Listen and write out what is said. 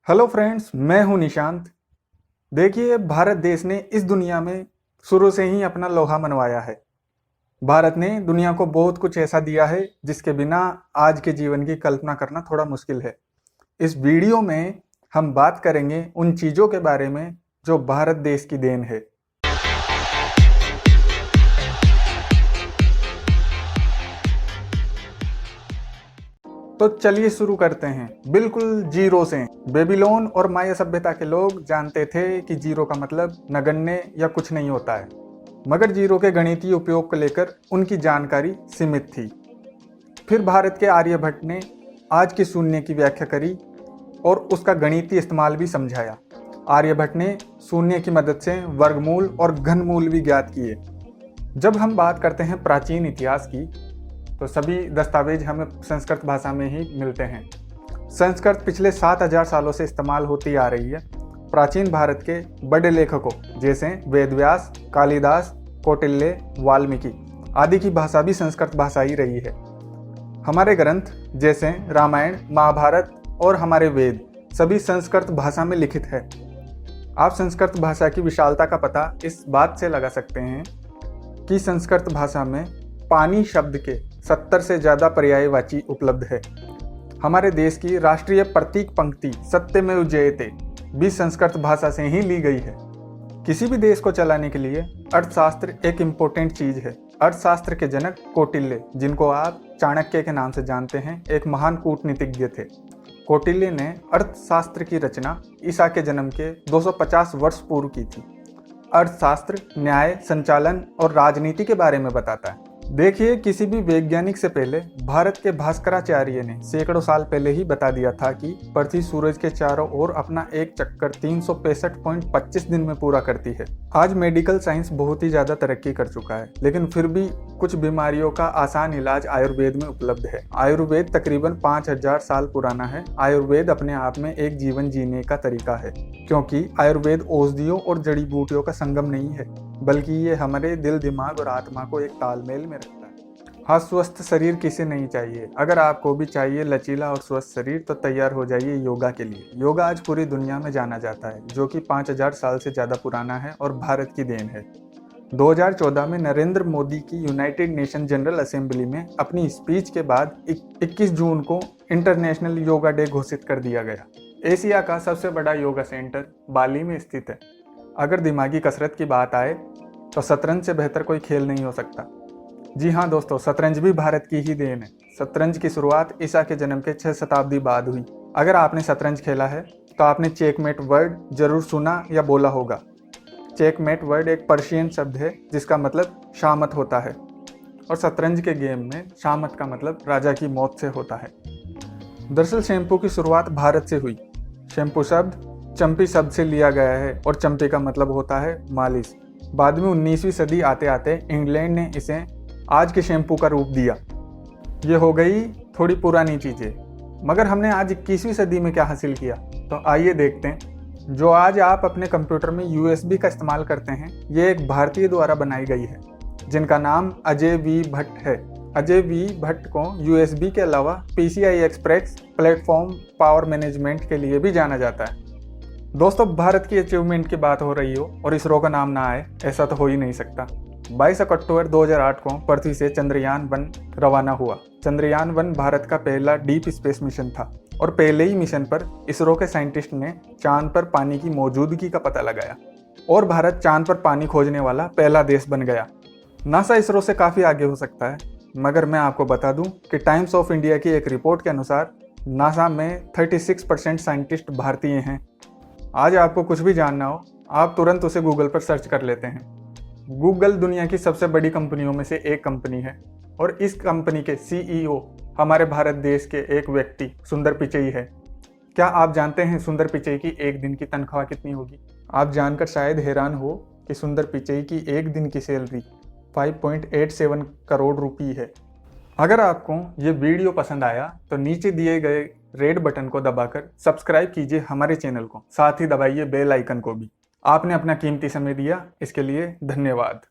Hello friends, मैं हूं निशांत। देखिए, भारत देश ने इस दुनिया में शुरू से ही अपना लोहा मनवाया है। भारत ने दुनिया को बहुत कुछ ऐसा दिया है जिसके बिना आज के जीवन की कल्पना करना थोड़ा मुश्किल है। इस वीडियो में हम बात करेंगे उन चीज़ों के बारे में जो भारत देश की देन है। तो चलिए शुरू करते हैं बिल्कुल जीरो से। बेबीलोन और माया सभ्यता के लोग जानते थे कि जीरो का मतलब नगण्य या कुछ नहीं होता है, मगर जीरो के गणितीय उपयोग को लेकर उनकी जानकारी सीमित थी। फिर भारत के आर्यभट्ट ने आज के शून्य की व्याख्या करी और उसका गणितीय इस्तेमाल भी समझाया। आर्यभट्ट ने शून्य की मदद से वर्गमूल और घनमूल भी ज्ञात किए। जब हम बात करते हैं प्राचीन इतिहास की, तो सभी दस्तावेज हमें संस्कृत भाषा में ही मिलते हैं। संस्कृत पिछले 7000 सालों से इस्तेमाल होती आ रही है। प्राचीन भारत के बड़े लेखकों जैसे वेदव्यास, कालिदास, कौटिल्य, वाल्मीकि आदि की भाषा भी संस्कृत भाषा ही रही है। हमारे ग्रंथ जैसे रामायण, महाभारत और हमारे वेद सभी संस्कृत भाषा में लिखित है। आप संस्कृत भाषा की विशालता का पता इस बात से लगा सकते हैं कि संस्कृत भाषा में पानी शब्द के 70 से ज़्यादा पर्यायवाची उपलब्ध है। हमारे देश की राष्ट्रीय प्रतीक पंक्ति सत्यमेव जयते भी संस्कृत भाषा से ही ली गई है। किसी भी देश को चलाने के लिए अर्थशास्त्र एक इम्पोर्टेंट चीज़ है। अर्थशास्त्र के जनक कौटिल्य, जिनको आप चाणक्य के नाम से जानते हैं, एक महान कूटनीतिज्ञ थे। कौटिल्य ने अर्थशास्त्र की रचना ईसा के जन्म के 250 वर्ष पूर्व की थी। अर्थशास्त्र न्याय, संचालन और राजनीति के बारे में बताता है। देखिए, किसी भी वैज्ञानिक से पहले भारत के भास्कराचार्य ने सैकड़ों साल पहले ही बता दिया था कि पृथ्वी सूरज के चारों ओर अपना एक चक्कर 365.25 दिन में पूरा करती है। आज मेडिकल साइंस बहुत ही ज्यादा तरक्की कर चुका है, लेकिन फिर भी कुछ बीमारियों का आसान इलाज आयुर्वेद में उपलब्ध है। आयुर्वेद तकरीबन 5000 साल पुराना है। आयुर्वेद अपने आप में एक जीवन जीने का तरीका है, क्योंकि आयुर्वेद औषधियों और जड़ी बूटियों का संगम नहीं है, बल्कि ये हमारे दिल, दिमाग और आत्मा को एक तालमेल में रखता है। हाँ, स्वस्थ शरीर किसे नहीं चाहिए। अगर आपको भी चाहिए लचीला और स्वस्थ शरीर, तो तैयार हो जाइए योगा के लिए। योगा आज पूरी दुनिया में जाना जाता है, जो कि 5000 साल से ज़्यादा पुराना है और भारत की देन है। 2014 में नरेंद्र मोदी की यूनाइटेड नेशन जनरल असेंबली में अपनी स्पीच के बाद 21 जून को इंटरनेशनल योगा डे घोषित कर दिया गया। एशिया का सबसे बड़ा योगा सेंटर बाली में स्थित है। अगर दिमागी कसरत की बात आए तो शतरंज से बेहतर कोई खेल नहीं हो सकता। जी हाँ दोस्तों, शतरंज भी भारत की ही देन है। शतरंज की शुरुआत ईसा के जन्म के 6 शताब्दी बाद हुई। अगर आपने शतरंज खेला है तो आपने चेकमेट वर्ड जरूर सुना या बोला होगा। चेकमेट वर्ड एक पर्शियन शब्द है जिसका मतलब शामत होता है, और शतरंज के गेम में शामत का मतलब राजा की मौत से होता है। दरअसल शैम्पू की शुरुआत भारत से हुई। शैम्पू शब्द चंपी शब्द से लिया गया है और चंपी का मतलब होता है मालिश। बाद में 19वीं सदी आते आते इंग्लैंड ने इसे आज के शैम्पू का रूप दिया। ये हो गई थोड़ी पुरानी चीज़ें, मगर हमने आज 21वीं सदी में क्या हासिल किया, तो आइए देखते हैं। जो आज आप अपने कंप्यूटर में USB का इस्तेमाल करते हैं, ये एक भारतीय द्वारा बनाई गई है, जिनका नाम अजय वी भट्ट है। अजय वी भट्ट को USB के अलावा PCI express platform power management के लिए भी जाना जाता है। दोस्तों, भारत की अचीवमेंट की बात हो रही हो और इसरो का नाम ना आए, ऐसा तो हो ही नहीं सकता। 22 अक्टूबर 2008 को पृथ्वी से चंद्रयान-1 रवाना हुआ। चंद्रयान-1 भारत का पहला डीप स्पेस मिशन था और पहले ही मिशन पर इसरो के साइंटिस्ट ने चांद पर पानी की मौजूदगी का पता लगाया और भारत चांद पर पानी खोजने वाला पहला देश बन गया। नासा इसरो से काफ़ी आगे हो सकता है, मगर मैं आपको बता दूं कि टाइम्स ऑफ इंडिया की एक रिपोर्ट के अनुसार नासा में 36% साइंटिस्ट भारतीय हैं। आज आपको कुछ भी जानना हो, आप तुरंत उसे गूगल पर सर्च कर लेते हैं। गूगल दुनिया की सबसे बड़ी कंपनियों में से एक कंपनी है और इस कंपनी के CEO हमारे भारत देश के एक व्यक्ति सुंदर पिचई है। क्या आप जानते हैं सुंदर पिचई की एक दिन की तनख्वाह कितनी होगी? आप जानकर शायद हैरान हो कि सुंदर पिचई की एक दिन की सैलरी 5.87 करोड़ रुपये है। अगर आपको ये वीडियो पसंद आया तो नीचे दिए गए रेड बटन को दबाकर सब्सक्राइब कीजिए हमारे चैनल को, साथ ही दबाइए बेल आइकन को भी। आपने अपना कीमती समय दिया, इसके लिए धन्यवाद।